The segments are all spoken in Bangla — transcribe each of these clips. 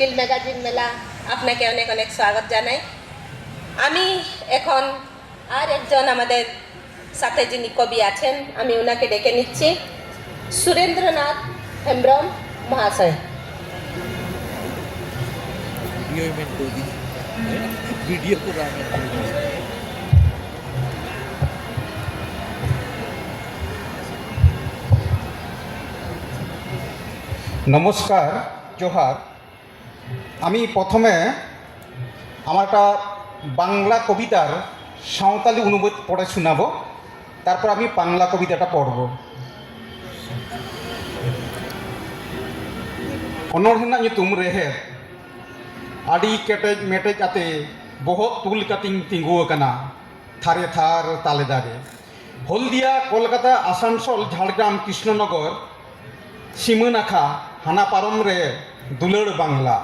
লিটিল ম্যাগাজিন মেলা আপনাকে অনেক অনেক স্বাগত জানাই। আমি এখন আর একজন আমাদের সাথে যিনি কবি আছেন আমি ওনাকে ডেকে নিচ্ছি, সুরেন্দ্রনাথ হেমব্রম মহাশয়। নমস্কার, জোহার। আমি প্রথমে আমার একটা বাংলা কবিতার সাঁওতালি অনুবাদ পড়ে শোনাবো, তারপর আমি বাংলা কবিতাটা পড়ব। অনড়হেনাᱜ nyutum রেহেদ আডি কেটেজ মেটেজ আতে বহত তুল কাতিং তিঙ্গু আকানা থারে থার তালে দারে। হলদিয়া, কলকাতা, আসানসোল, ঝাড়গ্রাম, কৃষ্ণনগর সীমা নাখা হানা পারম রে দুলার বাংলা।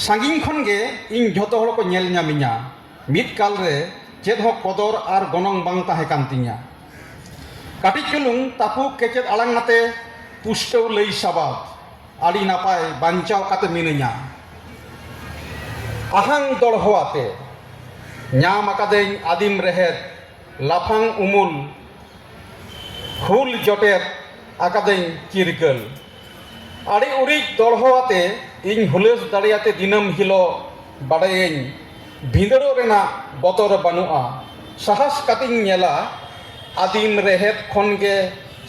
সাঙ্গিং খন গে ইং যত হড় को ñᱮᱞ ᱧᱟᱢᱤᱧᱟ, ᱢᱤᱫ ᱠᱟᱞ ᱨᱮ ᱪᱮᱫ ᱦᱚᱸ ᱠᱚᱫᱚᱨ ᱟᱨ ᱜᱚᱱᱚᱝ ᱵᱟᱝ ᱛᱟᱦᱮᱸ ᱠᱟᱱ ᱛᱤᱧᱟ। ᱠᱟᱹᱴᱤᱡ ᱪᱩᱞᱩᱝ ᱛᱟᱯᱩ ᱠᱮᱪᱮᱫ ᱟᱲᱟᱝ ᱟᱛᱮ ᱯᱩᱥᱴᱟᱹᱣ ᱞᱟᱹᱭ ᱥᱟᱵᱟᱫ ᱟᱹᱰᱤ ᱱᱟᱯᱟᱭ ᱵᱟᱧᱪᱟᱣ ᱠᱟᱛᱮ ᱢᱤᱱᱟᱹᱧᱟ। আহাং দড়হ আতে ᱧᱟᱢ ᱟᱠᱟᱫᱟᱹᱧ আদিম রেহেদ লাফাং উমুল হুল জটের আকাদাᱹᱧ চিরগᱟᱹᱞ। আড়ি উড়িᱡ দড়হ আতে ᱤᱧ ᱦᱩᱞᱟᱹᱥ ᱫᱟᱲᱮᱭᱟᱛᱮ ᱫᱤᱱᱟᱹᱢ ᱦᱤᱞᱳᱜ ᱵᱟᱰᱟᱭᱟᱹᱧ ᱵᱷᱤᱸᱫᱟᱹᱲᱚᱜ ᱨᱮᱱᱟᱜ ᱵᱚᱛᱚᱨ ᱵᱟᱹᱱᱩᱜᱼᱟ। ᱥᱟᱦᱟᱥ ᱠᱟᱛᱮᱧ ᱧᱮᱞᱟ আদিম রেহেদ ᱠᱷᱚᱱ ᱜᱮ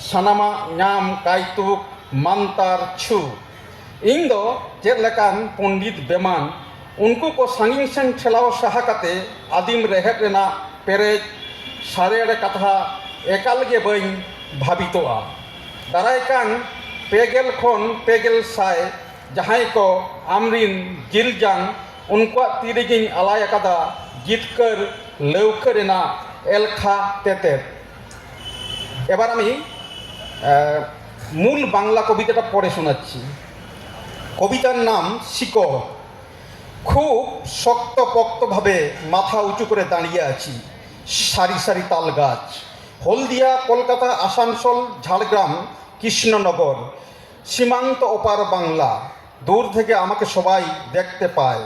ᱥᱟᱱᱟᱢᱟᱜ ᱧᱟᱢ ᱠᱟᱭᱛᱩᱠ ᱢᱟᱱᱛᱟᱨ ᱪᱷᱩ। ᱤᱧ ᱫᱚ ᱪᱮᱫ ᱞᱮᱠᱟᱱ ᱯᱚᱱᱰᱤᱛ ᱵᱮᱢᱟᱱ ᱩᱱᱠᱩ ᱠᱚ ᱥᱟᱺᱜᱤᱧ ᱥᱮᱱ ᱴᱷᱮᱞᱟᱣ ᱥᱟᱦᱟ ᱠᱟᱛᱮ আদিম রেহেদ ᱨᱮᱱᱟᱜ ᱯᱮᱨᱮᱡ ᱥᱟᱨᱮᱲ ᱠᱟᱛᱷᱟ ᱮᱠᱟᱞ ᱜᱮ ᱵᱟᱹᱧ ᱵᱷᱟᱵᱤᱛᱚᱜᱼᱟ। ᱫᱟᱨᱟᱭ ᱠᱟᱱ 200 ᱠᱷᱚᱱ 200 ᱥᱟᱭ ᱡᱟᱦᱟᱸᱭ ᱠᱚ ᱟᱢᱨᱤᱱ ᱡᱤᱞᱡᱟᱝ ᱩᱱᱠᱩᱣᱟᱜ ᱛᱤ ᱨᱮᱜᱤᱧ ᱟᱞᱟᱭ ᱟᱠᱟᱫᱟ জিতকার লৌকা রেনাক এলখা তেতের। এবার আমি মূল বাংলা কবিতাটা পড়ে শোনাচ্ছি। কবিতার নাম শিকড়। খুব শক্তপোক্তভাবে মাথা উঁচু করে দাঁড়িয়ে আছি সারি সারি তাল গাছ। হলদিয়া, কলকাতা, আসানসোল, ঝাড়গ্রাম, কৃষ্ণনগর সীমান্ত ওপার বাংলা। দূর থেকে আমাকে সবাই দেখতে পায়।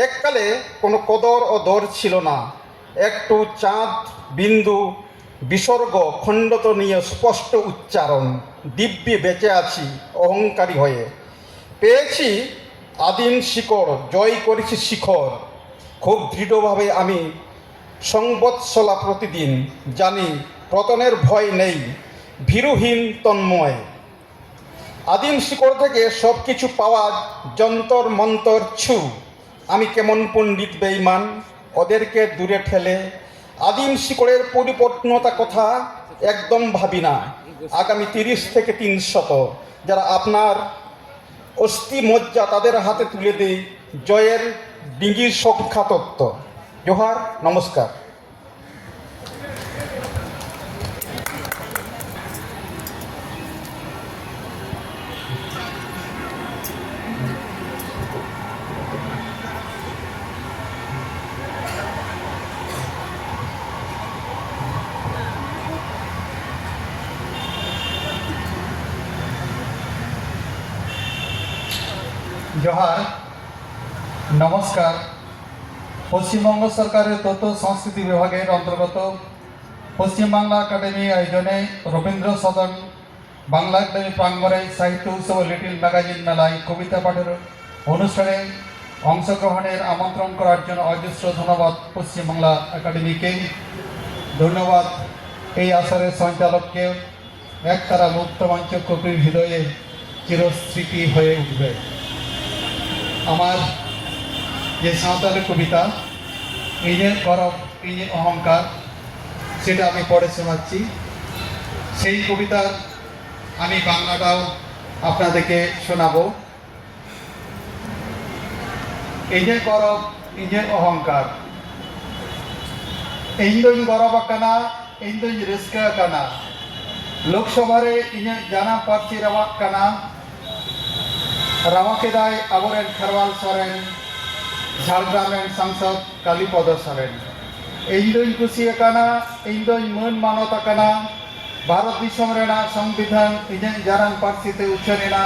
এককালে কোনো কদর ও দর ছিল না। একটু চাঁদ বিন্দু বিসর্গ খণ্ডত নিয়ে স্পষ্ট উচ্চারণ। দিব্যি বেঁচে আছি অহংকারী হয়ে। পেয়েছি আদিম শিকড়, জয় করেছি শিখর। খুব দৃঢ়ভাবে আমি সংবৎসলা প্রতিদিন জানি পতনের ভয় নেই, ভীরুহীন তন্ময়। আদিম শিকড় থেকে সব কিছু পাওয়া যন্তর মন্তর ছু। আমি কেমন পণ্ডিত বেঈমান ওদেরকে দূরে ঠেলে আদিম শিকড়ের পরিপূর্ণতা কথা একদম ভাবি না। আগামী 30 থেকে 300 যারা আপনার অস্থি মজ্জা তাদের হাতে তুলে দেই জয়ের ডিঙ্গির সংখ্যা তত্ত্ব। জোহার, নমস্কার। জোহার, নমস্কার। পশ্চিমবঙ্গ সরকারের তথ্য সংস্কৃতি বিভাগের অন্তর্গত পশ্চিমবাংলা একাডেমি আয়োজনে রবীন্দ্র সদন বাংলা একাডেমি প্রাঙ্গণে সাহিত্য উৎসব লিটিল ম্যাগাজিন মেলায় কবিতা পাঠের অনুষ্ঠানে অংশগ্রহণের আমন্ত্রণ করার জন্য অজস্র ধন্যবাদ পশ্চিমবাংলা একাডেমিকে। ধন্যবাদ এই আসরের সঞ্চালককে। একতারা মুক্তমঞ্চ কবির হৃদয়ে চিরস্মৃতি হয়ে উঠবে। আমার যে সাঁওতালি কবিতা ইঞ্জের গরব ইঞ্জের অহংকার সেটা আমি পড়ে শোনাচ্ছি। সেই কবিতার আমি বাংলাটাও আপনাদেরকে শোনাবো। ইঞ্জের গরব ইঞ্জের অহংকার। ᱤᱧ ᱫᱚᱧ ᱜᱚᱨᱚᱵ ᱟᱠᱟᱱᱟ, ᱤᱧ ᱫᱚᱧ ᱨᱟᱹᱥᱠᱟᱹ ᱟᱠᱟᱱᱟ, ᱞᱳᱠᱥᱚᱵᱷᱟ ᱨᱮ ᱤᱧᱟᱹᱜ ᱡᱟᱱᱟᱢ ᱯᱟᱹᱨᱥᱤ ᱨᱟᱣᱟᱜ ᱠᱟᱱᱟ। রাওয়া কেদাই আবরেন খেরওয়াল সরেন, ঝাড়গ্রাম রেন সাংসদ কালীপদ সরেন। ᱤᱧ ᱫᱚᱧ ᱠᱩᱥᱤ ᱟᱠᱟᱱᱟ, ᱤᱧ ᱫᱚᱧ ᱢᱟᱹᱱ ᱢᱟᱱᱚᱛ ᱟᱠᱟᱱᱟ। ᱵᱷᱟᱨᱚᱛ ᱫᱤᱥᱚᱢ ᱨᱮᱱᱟᱜ ᱥᱚᱝᱵᱤᱫᱷᱟᱱ ᱤᱧᱟᱹᱜ ᱡᱟᱱᱟᱢ ᱯᱟᱹᱨᱥᱤ ᱛᱮ ᱩᱪᱷᱟᱹᱱ ᱮᱱᱟ।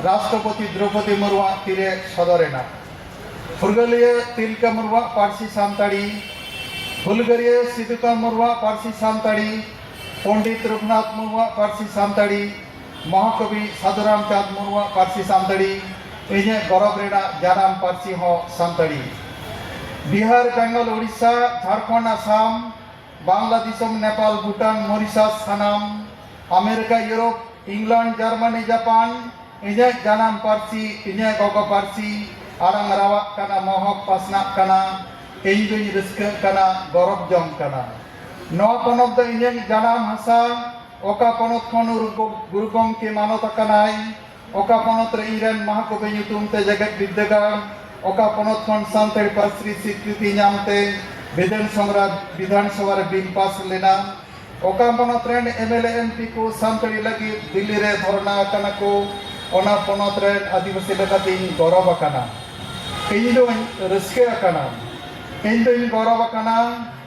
রাষ্ট্রপতি দ্রৌপদী মুর্মুᱣᱟᱜ ᱛᱤᱨᱮ ᱥᱚᱫᱚᱨᱮᱱᱟ ᱯᱷᱩᱨᱜᱟᱹᱞᱤᱭᱟᱹ ᱛᱤᱞᱠᱟᱹ ᱢᱩᱨᱢᱩᱣᱟᱜ ᱯᱟᱹᱨᱥᱤ ᱥᱟᱱᱛᱟᱲᱤ ᱦᱩᱞᱜᱟᱹᱨᱤᱭᱟᱹ ᱥᱤᱫᱩ ᱠᱟᱹᱱᱩ ᱢᱩᱨᱢᱩᱣᱟᱜ ᱯᱟᱹᱨᱥᱤ ᱥᱟᱱᱛᱟᱲᱤ ᱯᱚᱱᱰᱤᱛ ᱨᱚᱜᱷᱩᱱᱟᱛᱷ ᱢᱩᱨᱢᱩᱣᱟᱜ ᱯᱟᱹᱨᱥᱤ ᱥᱟᱱᱛᱟᱲᱤ মহাকবি সাধু রামচাঁদ মুর্মুᱣᱟᱜ ᱯᱟᱹᱨᱥᱤ ᱥᱟᱱᱛᱟᱲᱤ ᱤᱧᱟᱹᱜ ᱜᱚᱨᱚᱵ ᱨᱮᱱᱟᱜ ᱡᱟᱱᱟᱢ ᱯᱟᱹᱨᱥᱤ ᱦᱚᱸ ᱥᱟᱱᱛᱟᱲᱤ বিহার বেঙ্গল উড়িষ্যা ঝাড়খণ্ড আসাম বাংলা দিশম নেপাল ভুটান মরিশাস সানাম America Europe England Germany Japan ᱤᱧᱟᱹᱜ ᱡᱟᱱᱟᱢ ᱯᱟᱹᱨᱥᱤ ᱤᱧᱟᱹᱜ ᱜᱚᱜᱚ ᱯᱟᱹᱨᱥᱤ ᱟᱲᱟᱝ ᱨᱟᱣᱟᱜ ᱠᱟᱱᱟ ᱢᱚᱦᱚᱠ ᱯᱟᱥᱱᱟᱜ ᱠᱟᱱᱟ ᱤᱧ ᱫᱩᱧ ᱨᱟᱹᱥᱠᱟᱹᱜ ᱠᱟᱱᱟ ᱜᱚᱨᱚᱵ ᱡᱚᱝ ᱠᱟᱱᱟ ᱱᱚᱣᱟ ᱯᱚᱱᱚᱛ ᱫᱚ ᱤᱧᱟᱹᱜ ᱡᱟᱱᱟᱢ ᱦᱟᱥᱟ ᱚᱠᱟ ᱯᱚᱱᱚᱛ ᱠᱷᱚᱱ ᱜᱩᱨᱩ ᱜᱚᱢᱠᱮ ᱢᱟᱱᱚᱛ ᱟᱠᱟᱱᱟᱭ ᱚᱠᱟ ᱯᱚᱱᱚᱛ ᱨᱮ ᱤᱧᱨᱮᱱ ᱢᱟᱦᱟᱠᱚᱵᱤ ᱧᱩᱛᱩᱢ ᱛᱮ ᱡᱮᱜᱮᱫ ᱵᱤᱨᱫᱟᱹᱜᱟᱲ ᱚᱠᱟ ᱯᱚᱱᱚᱛ ᱠᱷᱚᱱ ᱥᱟᱱᱛᱟᱲᱤ ᱯᱟᱹᱨᱥᱤ ᱥᱤᱠᱨᱤᱛᱤ ᱧᱟᱢᱛᱮ বিধান সভার বিল পাস লেনা ᱚᱠᱟ ᱯᱚᱱᱚᱛ ᱨᱮᱱ MLA MP ᱠᱚ ᱥᱟᱱᱛᱟᱲᱤ ᱞᱟᱹᱜᱤᱫ ᱫᱤল্ᱞᱤ ᱨᱮ ᱫᱷᱚᱨᱱᱟ ᱟᱠᱟᱱᱟ ᱠᱚ ᱚᱱᱟ ᱯᱚᱱᱚᱛ ᱨᱮᱱ ᱟᱹᱫᱤᱵᱟᱹᱥᱤ ᱞᱮᱠᱟᱛᱤᱧ ᱜᱚᱨᱚᱵ ᱟᱠᱟᱱᱟ ᱤᱧ ᱫᱩᱧ ᱨᱟᱹᱥᱠᱟᱹ ᱟᱠᱟᱱᱟ ᱤᱧ ᱫᱩᱧ ᱜᱚᱨᱚᱵ ᱟᱠᱟᱱᱟ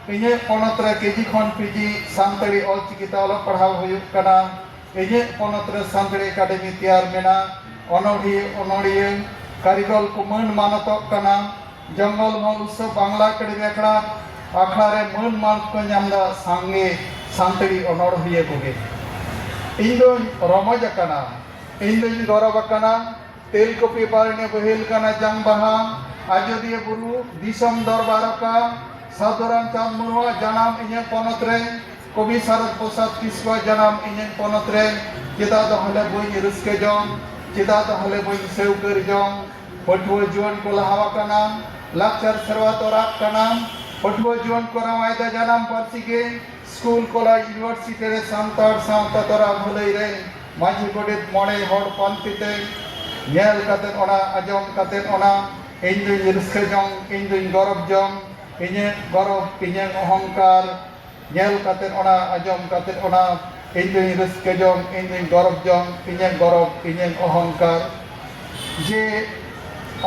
ᱤᱧᱟᱹᱜ ᱯᱚᱱᱚᱛ ᱨᱮ ᱠᱮᱡᱤ ᱠᱷᱚᱱ PG ᱥᱟᱱᱛᱟᱲᱤ ᱚᱞᱪᱤᱠᱤᱛᱮ ᱚᱞᱚᱜ ᱯᱟᱲᱦᱟᱣ ᱦᱩᱭᱩᱜ ᱠᱟᱱᱟ ᱤᱧᱟᱹᱜ ᱯᱚᱱᱚᱛ ᱨᱮ ᱥᱟᱱᱛᱟᱲᱤ ᱮᱠᱟᱰᱮᱢᱤ ᱛᱮᱭᱟᱨ ᱢᱮᱱᱟᱜ ᱚᱱᱚᱲᱦᱤᱭᱟᱹ ᱠᱟᱹᱨᱤᱜᱚᱞ ᱠᱚ ᱢᱟᱹᱱ ᱢᱟᱱᱚᱛᱚᱜ ᱠᱟᱱᱟ জঙ্গল মহল উৎসব বাংলা একাডেমি আখড়ারে ᱢᱟᱹᱱ মান ᱠᱚ ᱧᱟᱢᱫᱟ ᱥᱟᱸᱜᱮ ᱥᱟᱱᱛᱟᱲᱤ ᱚᱱᱚᱲᱦᱤᱭᱟᱹ ᱠᱚᱜᱮ ᱤᱧ ᱫᱩᱧ ᱨᱚᱢᱚᱡ ᱟᱠᱟᱱᱟ ᱤᱧ ᱫᱩᱧ ᱜᱚᱨᱚᱵ ᱟᱠᱟᱱᱟ ᱛᱮᱞᱠᱚᱯᱤ ᱵᱟᱨᱱᱤ ᱵᱟᱹᱦᱤᱞ ᱠᱟᱱᱟ ᱡᱟᱝ ᱵᱟᱦᱟ ᱟᱡᱚᱫᱤᱭᱟᱹ ᱵᱩᱨᱩ ᱫᱤᱥᱚᱢ ᱫᱚᱨᱵᱟᱨ ᱚᱠᱟ ᱥᱟᱹᱫᱷᱩ ᱨᱟᱢᱪᱟᱸᱫᱽ ᱢᱩᱨᱢᱩᱣᱟᱜ ᱡᱟᱱᱟᱢ ᱤᱧᱟᱹᱜ ᱯᱚᱱᱚᱛ ᱨᱮ কবি শারদ প্রসাদ কিস্কুᱣᱟᱜ ᱡᱟᱱᱟᱢ ᱤᱧᱟᱹᱜ ᱯᱚᱱᱚᱛ ᱨᱮ ᱪᱮᱫᱟᱜ ᱛᱟᱦᱞᱮ ᱵᱟᱹᱧ ᱨᱟᱹᱥᱠᱟᱹ ᱡᱚᱝ ᱪᱮᱫᱟᱜ ᱛᱟᱦᱞᱮ ᱵᱟᱹᱧ ᱥᱟᱹᱣᱠᱟᱹᱨ ᱡᱚᱝ ᱯᱟᱹᱴᱷᱩᱣᱟᱹ ᱡᱩᱣᱟᱹᱱ ᱠᱚ ᱞᱟᱦᱟᱣ ᱟᱠᱟᱱᱟ ᱞᱟᱠᱪᱟᱨ ᱥᱮᱨᱣᱟ ᱛᱚᱨᱟᱜ ᱠᱟᱱᱟ ᱯᱟᱹᱴᱷᱩᱣᱟᱹ ᱡᱩᱣᱟᱹᱱ ᱠᱚ ᱨᱟᱣᱟᱭᱮᱫᱟ ᱡᱟᱱᱟᱢ ᱯᱟᱹᱨᱥᱤ ᱜᱮ ᱥᱠᱩᱞ ᱠᱚᱞᱮᱡᱽ ᱤᱭᱩᱱᱤᱵᱷᱟᱨᱥᱤᱴᱤ ᱨᱮ ᱥᱟᱱᱛᱟᱲ ᱥᱟᱶᱛᱟ ᱛᱚᱨᱟ ᱵᱷᱟᱹᱞᱟᱹᱭ ᱨᱮ ᱢᱟᱹᱡᱷᱤ ᱜᱚᱰᱮᱛ ᱢᱚᱬᱮ ᱦᱚᱲ ᱯᱟᱱᱛᱮᱛᱮ ᱧᱮᱞ ᱠᱟᱛᱮᱫ ᱚᱱᱟ ᱟᱸᱡᱚᱢ ᱠᱟᱛᱮᱫ ᱚᱱᱟ ᱤᱧ ᱫᱩᱧ ᱨᱟᱹᱥᱠᱟᱹ ᱡᱚᱝ ᱤᱧ ᱫᱩᱧ ᱜᱚᱨᱚᱵ ᱡᱚᱝ ᱤᱧᱟᱹᱜ ᱜᱚᱨᱚᱵ ᱤᱧᱟᱹᱜ অহংকার ᱧᱮᱞ ᱠᱟᱛᱮᱫ ᱚᱱᱟ ᱟᱸᱡᱚম ᱠᱟᱛᱮᱫ ᱚᱱᱟ ᱤᱧ ᱫᱩᱧ ᱨᱟᱹᱥᱠᱟᱹ ᱡᱚᱝ ᱤᱧ দুই গরব জং ইঞ্জাং গরব ইঞ্জাং অহংকার যে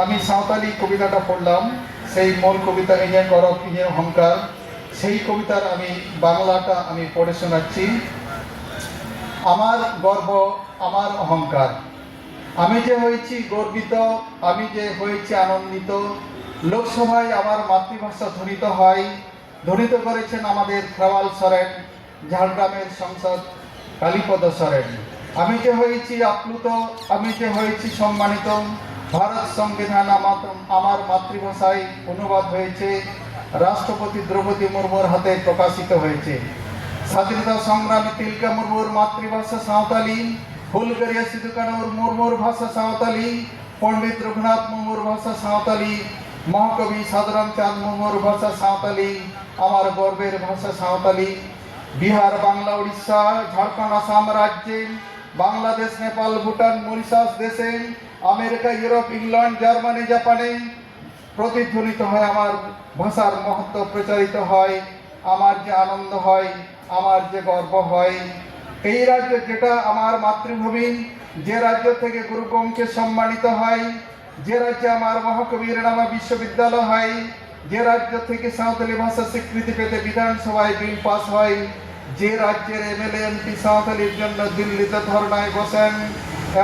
আমি সাঁওতালি কবিতাটা পড়লাম সেই মূল কবিতা ইঞ্জাং গরব ইঞ্জাং অহংকার সেই কবিতার আমি বাংলাটা আমি পড়ে শোনাচ্ছি আমার গর্ব আমার অহংকার আমি যে হয়েছি গর্বিত আমি যে হয়েছি আনন্দিত লোকসভায় আমার মাতৃভাষা ধ্বনিত হয় ধ্বনিত করেছেন আমাদের খেরওয়াল সরেন ঝাড়গ্রামের সংসদ কালীপদ সরেন আমি যে হয়েছি আপ্লুত আমি যে হয়েছি সম্মানিত ভারত সংবিধান আমার মাতৃভাষায় অনুবাদ হয়েছে রাষ্ট্রপতি দ্রৌপদী মুর্মুর হাতে প্রকাশিত হয়েছে স্বাধীনতা সংগ্রামী তিলকা মুর্মুর মাতৃভাষা সাঁওতালি হুলগারিয়া সিধু কানু মুর্মুর ভাষা সাঁওতালি পণ্ডিত রঘুনাথ মুর্মুর ভাষা সাঁওতালি মহাকবি সাধু রামচাঁদ মুর্মুর ভাষা সাঁওতালি আমার গর্বের ভাষা সাঁওতালি বিহার বাংলা উড়িষ্যা ঝাড়খণ্ড আসাম রাজ্যে বাংলাদেশ নেপাল ভুটান মরিশাস দেশে আমেরিকা ইউরোপ ইংল্যান্ড জার্মানি জাপানে প্রতিধ্বনিত হয় আমার ভাষার মহত্ব প্রচারিত হয় আমার যে আনন্দ হয় আমার যে গর্ব হয় এই রাজ্য যেটা আমার মাতৃভূমি যে রাজ্য থেকে গুরু গমকে সম্মানিত হয় যে রাজ্যে আমার মহাকবির নামে বিশ্ববিদ্যালয় হয় যে রাজ্য থেকে সাঁওতালি ভাষা স্বীকৃতি পেতে বিধানসভায় বিল পাস হয় যে রাজ্যের MLA MP সাঁওতালির জন্য দিল্লিতে ধর্নায় বসেন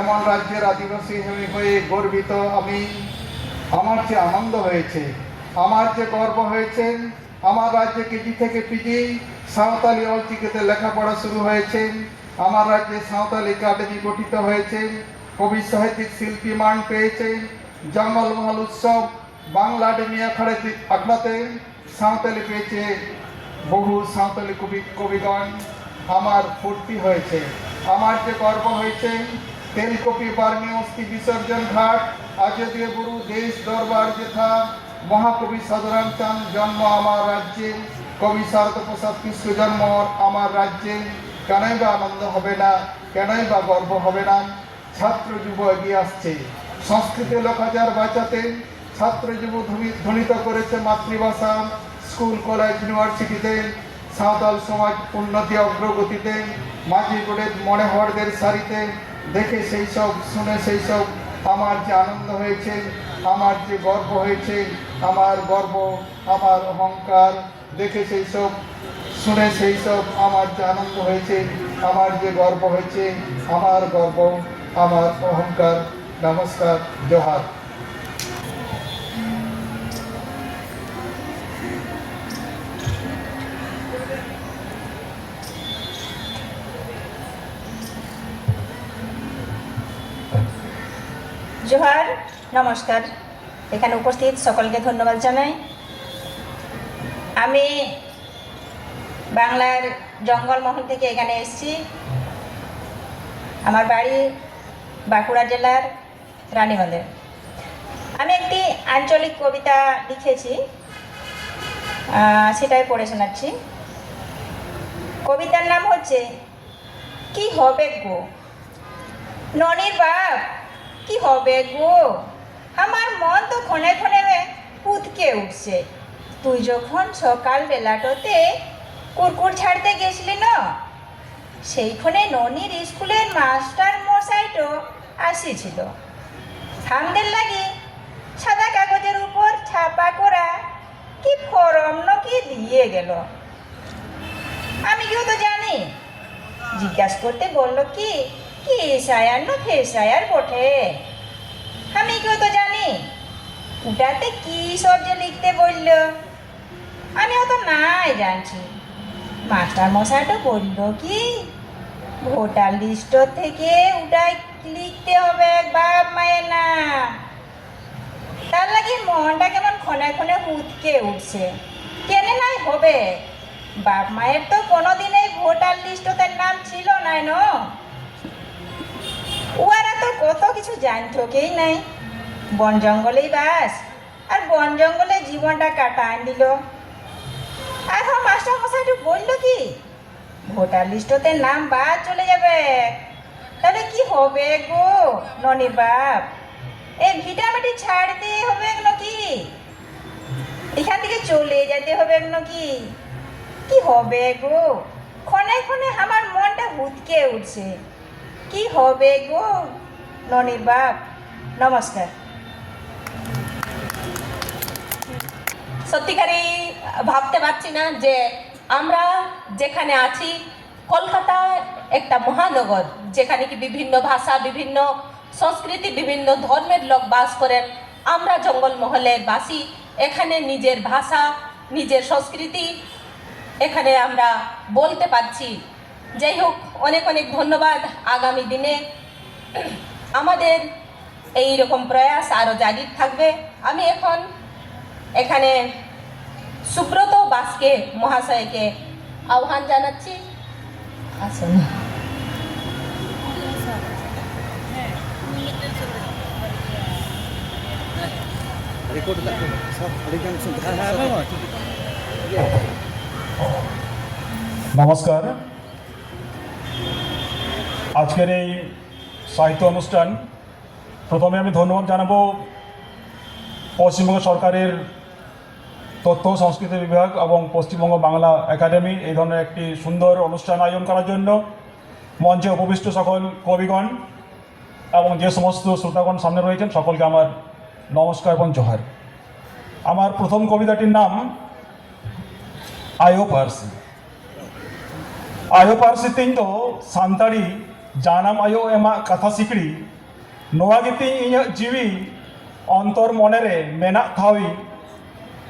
এমন রাজ্যের আদিবাসী হয়ে গর্বিত আমি আমার যে আনন্দ হয়েছে আমার যে গর্ব হয়েছে আমার রাজ্যে কেজি থেকে PG সাঁওতালি অলচিকিতে লেখাপড়া শুরু হয়েছে আমার রাজ্যে সাঁওতালি একাডেমি গঠিত হয়েছে কবি সাহিত্যিক শিল্পী মান পেয়েছে জঙ্গলমহল উৎসব বাংলা একাডেমি আখড়াতে সাঁওতালি পেয়েছে বহু সাঁওতালি কবিগণ আমার ফুর্তি হয়েছে আমার যে গর্ব হয়েছে তেলকপি বার্মি অস্থি বিসর্জন ঘাট আজদিয়া গুরু দেশ দরবার যেথা মহাকবি সাধু রামচাঁদ জন্ম আমার রাজ্যে কবি শারদ প্রসাদ কিস্কু জন্ম আমার রাজ্যে কেনই বা আনন্দ হবে না কেনই বা গর্ব হবে না ছাত্র যুব এগিয়ে আসছে সংস্কৃতি লোকাচার বাঁচাতে ছাত্র যুব ধ্বনিত করেছে মাতৃভাষা স্কুল কলেজ ইউনিভার্সিটিতে সাঁওতাল সমাজ উন্নতি অগ্রগতিতে মাঝি গোডেত মনে হরদের সারিতে দেখে সেই সব শুনে সেই সব আমার যে আনন্দ হয়েছে আমার যে গর্ব হয়েছে আমার গর্ব আমার অহংকার দেখে সেই সব শুনে সেই সব আমার যে আনন্দ হয়েছে আমার যে গর্ব হয়েছে আমার গর্ব আমার অহংকার নমস্কার, জোহার। জোহার, নমস্কার। এখানে উপস্থিত সকলকে ধন্যবাদ জানাই। আমি বাংলার জঙ্গলমহল থেকে এখানে এসেছি। আমার বাড়ি বাঁকুড়া জেলার রানীগঞ্জে। আমি একটি আঞ্চলিক কবিতা লিখেছি, সেটাই পড়ে শোনাচ্ছি। কবিতার নাম হচ্ছে কি হবে গো ননির বাপ, কি হবে গো। আমার মন তো ক্ষণে ক্ষণে উৎকে উঠছে। তুই যখন সকাল বেলাটোতে কুরকুর ছাড়তে গেছিলি না, সেইখানে ননির স্কুলের মাস্টার মশাইটো আসিছিল। আমাদের লাগি সাদা কাগজের উপর ছাপা করা কি ফরম কি দিয়ে গেল। আমি কেউ তো জানি। জিজ্ঞাসা করতে বললো কি কি এসআইআর না ফেসআইআর বটে। আমি কেউ তো জানি ওটাতে কি সব যে লিখতে বললো। আমি অত নাই জানছি। মাস্টার মশাইটা বললো কি ভোটার লিস্ট থেকে ওটাই লিখতে হবে বাপ মায়ের নাম। তার লাগে মনটা কেমন ক্ষণে ক্ষণে উৎকে উঠছে। কেনে নাই হবে, বাপ মায়ের তো কোনোদিনই ভোটার লিস্টতে নাম ছিল নাই ন। ওরা তো কত কিছু জানতকেই নাই। বন জঙ্গলেই বাস, আর বন জঙ্গলে জীবনটা কাটান দিল। আর মাস্টার মশাইটা বললো কি ভোটার লিস্টতে নাম বাদ চলে যাবে। তাহলে কি হবে গো ননির বাপ, এই ভিটামিটি ছাড়তে হবে নাকি, এখান থেকে চলে যেতে হবে নাকি, কি হবে গো। ক্ষণে ক্ষণে আমার মনটা হুদকে উঠছে। কি হবে গো ননির বাপ। নমস্কার। সত্যিকারই ভাবতে পারছি না যে আমরা যেখানে আছি কলকাতা একটা মহানগর, যেখানে কি বিভিন্ন ভাষা, বিভিন্ন সংস্কৃতি, বিভিন্ন ধর্মের লোক বাস করেন। আমরা জঙ্গলমহলের বাসী। এখানে নিজের ভাষা, নিজের সংস্কৃতি এখানে আমরা বলতে পারছি। যাই হোক, অনেক অনেক ধন্যবাদ। আগামী দিনে আমাদের এই রকম প্রয়াস আরও জারি থাকবে। আমি এখন এখানে সুব্রত বাসকে মহাশয়কে আহ্বান জানাচ্ছি। আসুন। নমস্কার। আজকের এই সাহিত্য অনুষ্ঠান প্রথমে আমি ধন্যবাদ জানাবো পশ্চিমবঙ্গ সরকারের তথ্য ও সংস্কৃতি বিভাগ এবং পশ্চিমবঙ্গ বাংলা একাডেমি এই ধরনের একটি সুন্দর অনুষ্ঠান আয়োজন করার জন্য। মঞ্চে উপবিষ্ট সকল কবিগণ এবং যে সমস্ত শ্রোতাগণ সামনে রয়েছেন সকলকে আমার নমস্কার এবং জোহার। আমার প্রথম কবিতাটির নাম আয়ো পার্সি। आयो पारसी तीन दो सांताड़ी जानम आयो एमा कथा सिकड़ी नोआ गेती इन जीवी अंतर मनेरे मेना थावी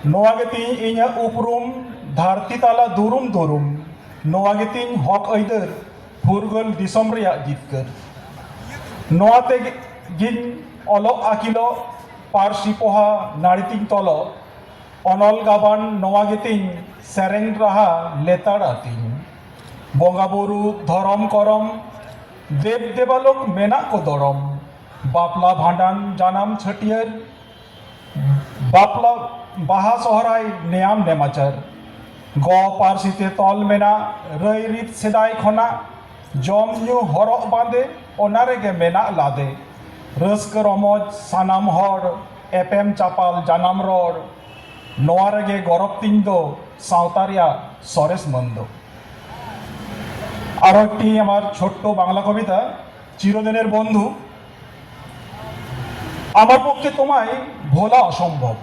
नोआ गेती इन उपरुम धरती ताला दुरुम दुरुम नोआ गेती हक ऐदर फुरगल दिसम रिया जितकर नोआते गिन अलो आकिलो पारसी पोहा नाड़ीतिन तलो अनल गाबान नोआ गेती सेरेंग रहा लेताड़ातिन बंगा बुरु धरम करम देव देवालोक मेना को दरम बापला भांडान जानाम छटियर बापला बाहा सहराय नेयाम नेमाचार ग पारसीते तल मेना रई रीत सेदाय खना जम न्यू हरक बांदे ओनारेगे मेना लादे रस्क रमज सानाम हर एपेम चापाल जानाम रड़ नोआरेगे गरब तिंदो सावतारिया सरेस मंदो। আরও একটি আমার ছোট্ট বাংলা কবিতা চিরদিনের বন্ধু। আমার পক্ষে তোমায় ভোলা অসম্ভব,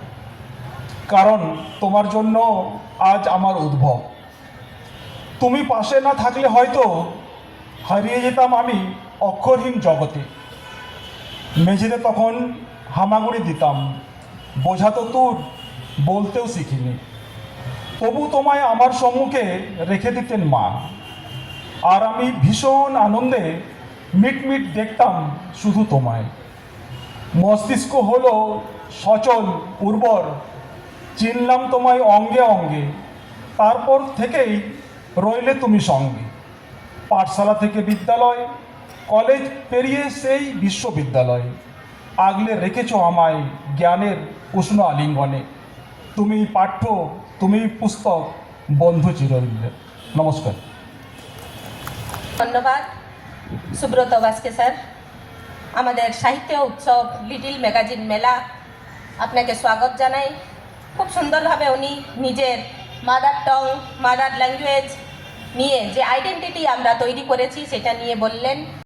কারণ তোমার জন্য আজ আমার উদ্ভব। তুমি পাশে না থাকলে হয়তো হারিয়ে যেতাম আমি অক্ষরহীন জগতে। মেঝেতে তখন হামাগুড়ি দিতাম, বোঝা তো তোর বলতেও শিখিনি। তবু তোমায় আমার সম্মুখে রেখে দিতেন মা, আর আমি ভীষণ আনন্দে মিটমিট দেখতাম শুধু তোমায়। মস্তিষ্ক হলো সচল উর্বর, চিনলাম তোমায় অঙ্গে অঙ্গে, তারপর থেকেই রইলে তুমি সঙ্গে। পাঠশালা থেকে বিদ্যালয়, কলেজ পেরিয়ে সেই বিশ্ববিদ্যালয়, আগলে রেখেছ আমায় জ্ঞানের উষ্ণ আলিঙ্গনে। তুমি পাঠ্য, তুমি পুস্তক, বন্ধু চিরদিনের। নমস্কার। ধন্যবাদ সুব্রত বাস্কে স্যার। আমাদের সাহিত্য উৎসব লিটিল ম্যাগাজিন মেলা আপনাকে স্বাগত জানাই। খুব সুন্দরভাবে উনি নিজের মাদার টং, মাদার ল্যাঙ্গুয়েজ নিয়ে যে আইডেন্টিটি আমরা তৈরি করেছি সেটা নিয়ে বললেন।